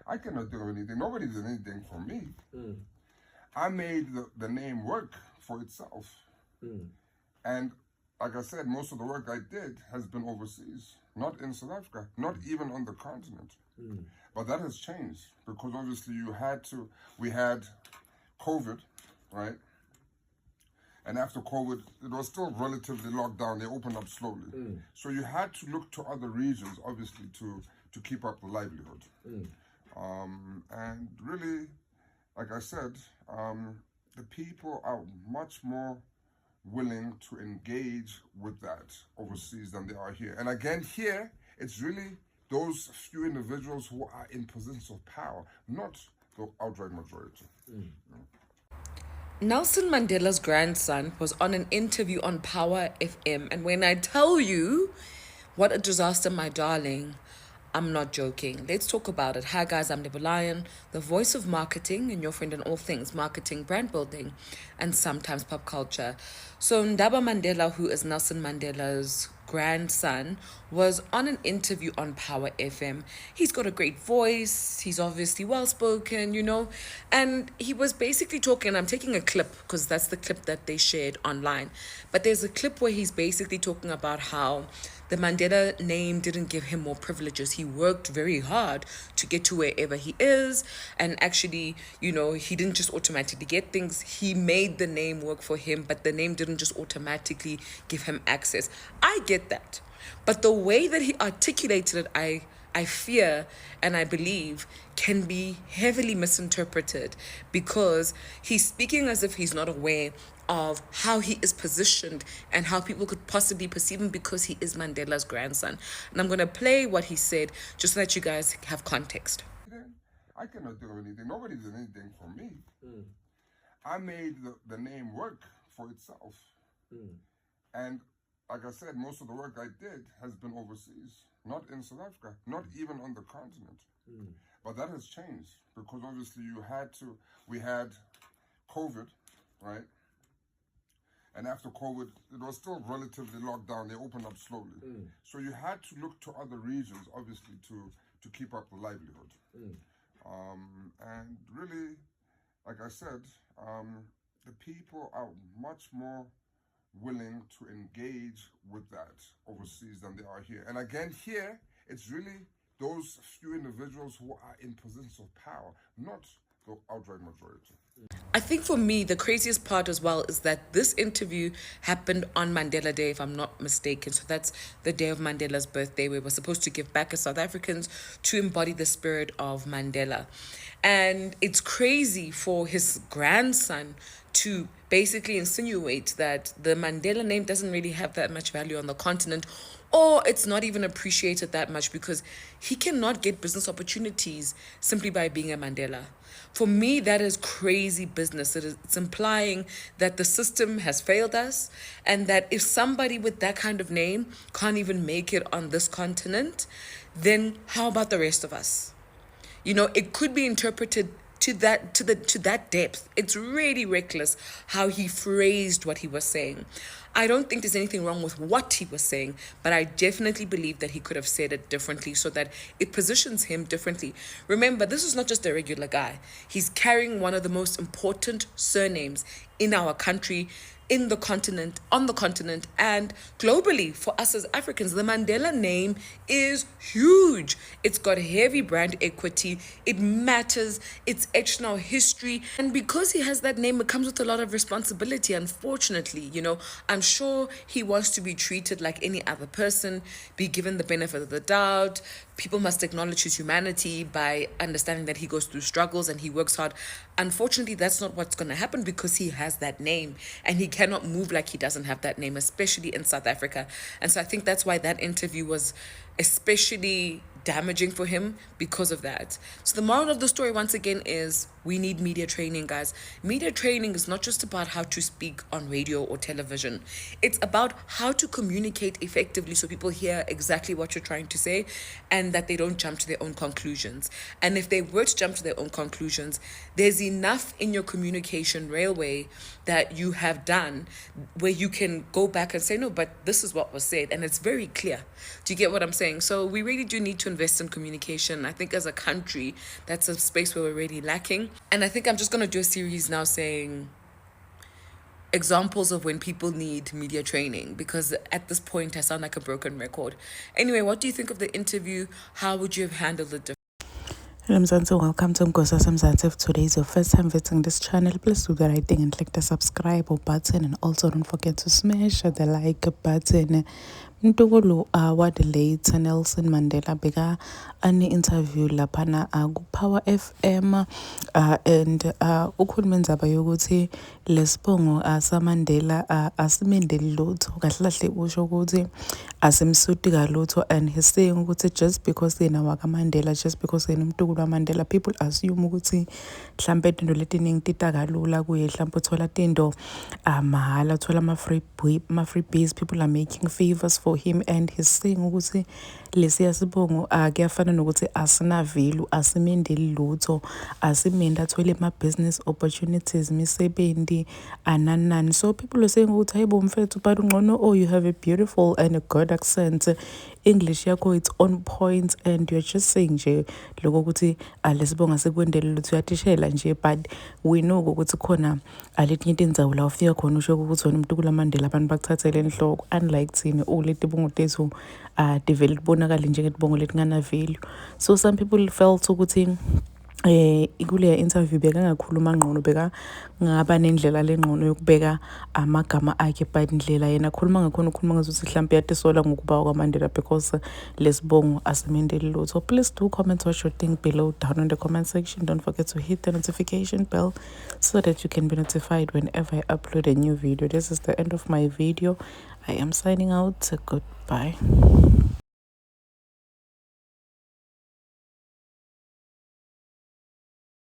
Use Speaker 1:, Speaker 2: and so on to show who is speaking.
Speaker 1: I cannot do anything. Nobody did anything for me. I made the name work for itself. And like I said, most of the work I did has been overseas, not in South Africa, not even on the continent. But that has changed because obviously we had COVID, right? And after COVID, it was still relatively locked down. They opened up slowly. So you had to look to other regions, obviously, to keep up the livelihood. And really, like I said, the people are much more willing to engage with that overseas than they are here. And again, here, it's really those few individuals who are in positions of power, not the outright majority.
Speaker 2: Nelson Mandela's grandson was on an interview on Power FM, and when I tell you what a disaster, my darling, I'm not joking. Let's talk about it. Hi guys, I'm Lion, the voice of marketing and your friend in all things marketing, brand building, and sometimes pop culture. So Ndaba Mandela, who is Nelson Mandela's grandson, was on an interview on Power FM. He's got a great voice. He's obviously well spoken, and he was basically talking. I'm taking a clip because that's the clip that they shared online. But there's a clip where he's basically talking about how the Mandela name didn't give him more privileges. He worked very hard to get to wherever he is. And actually, he didn't just automatically get things. He made the name work for him, but the name didn't just automatically give him access. I get that. But the way that he articulated it, I fear and I believe can be heavily misinterpreted because he's speaking as if he's not aware of how he is positioned and how people could possibly perceive him because he is Mandela's grandson. And I'm going to play what he said just so that you guys have context.
Speaker 1: I cannot do anything. Nobody did anything for me. I made the name work for itself. And like I said, most of the work I did has been overseas, not in South Africa, not even on the continent. But that has changed because obviously we had COVID, right? And after COVID, it was still relatively locked down. They opened up slowly. So you had to look to other regions, obviously, to keep up the livelihood. And really, like I said, the people are much more willing to engage with that overseas than they are here. And again, here, it's really those few individuals who are in positions of power, not the outright majority.
Speaker 2: I think for me, the craziest part as well is that this interview happened on Mandela Day, if I'm not mistaken. So that's the day of Mandela's birthday. We were supposed to give back as South Africans to embody the spirit of Mandela. And it's crazy for his grandson to basically insinuate that the Mandela name doesn't really have that much value on the continent, or it's not even appreciated that much because he cannot get business opportunities simply by being a Mandela. For me, that is crazy business. It's implying that the system has failed us and that if somebody with that kind of name can't even make it on this continent, then how about the rest of us? It could be interpreted to that depth. It's really reckless how he phrased what he was saying. I don't think there's anything wrong with what he was saying, but I definitely believe that he could have said it differently so that it positions him differently. Remember, this is not just a regular guy. He's carrying one of the most important surnames in our country, in the continent, on the continent, and globally for us as Africans. The Mandela name is huge. It's got heavy brand equity. It matters. It's etched in our history. And because he has that name, it comes with a lot of responsibility, unfortunately. I'm sure he wants to be treated like any other person, be given the benefit of the doubt. People must acknowledge his humanity by understanding that he goes through struggles and he works hard. Unfortunately, that's not what's going to happen because he has that name and he cannot move like he doesn't have that name, especially in South Africa. And so I think that's why that interview was especially damaging for him because of that. So the moral of the story, once again, is we need media training, guys. Media training is not just about how to speak on radio or television. It's about how to communicate effectively so people hear exactly what you're trying to say and that they don't jump to their own conclusions. And if they were to jump to their own conclusions, there's enough in your communication railway that you have done where you can go back and say, no, but this is what was said. And it's very clear. Do you get what I'm saying? So we really do need to invest in communication. I think as a country, that's a space where we're really lacking. And I think I'm just going to do a series now saying examples of when people need media training, because at this point I sound like a broken record. Anyway, what do you think of the interview? How would you have handled it?
Speaker 3: Hello Mzansi, welcome to Mgosa Mzansi. If today is your first time visiting this channel, please do the right thing and click the subscribe button, and also don't forget to smash the like button. Mtukulu wa the late Nelson Mandela beka ani interview laphana ku Power FM and ukhuluma indzaba yokuthi lesibongo sa Mandela asimendeli lutho, kahle kahle usho ukuthi asimsuti kalutho, and he's saying ukuthi just because yena waka Mandela, just because yena umtukulu wa Mandela, people assume ukuthi mhlambe into letiningi tita kalula kuye, mhlambe uthola tinto mahala, uthola ma freebies, people are making favors for him, and he's saying ukuthi lesiya sibongo kuyafana nokuthi asina value, asimendeli lutho, asimende athole ma business opportunities, misebenzi ananani. So people are saying ukuthi hayibo mfethu, but ngcono, oh, you have a beautiful and a good accent, English yakho it's on point, and you're just saying nje lokho ukuthi lesibonga sekwendele lutho uyatishela nje, but we know ukuthi khona aletinye tindzawo la ufika khona usho ukuthi wena umuntu kula Mandela abantu bakuthathele enhloko, unlike thina letibongo tethu develop bonakala njengetibongo letingana value. So some people felt ukuthi kuleya interview bekangakhuluma ngqono, bekangaba nendlela lengqono yokubeka amagama akhe, but indlela yena khuluma ngakhona ukhuluma ngazuthi mhlawumbe yatisola ngokuba kwaMandela because lesibongo asimendeli lutho. Please do comment what you think below down in the comment section. Don't forget to hit the notification bell so that you can be notified whenever I upload a new video. This is the end of my video. I am signing out. Goodbye.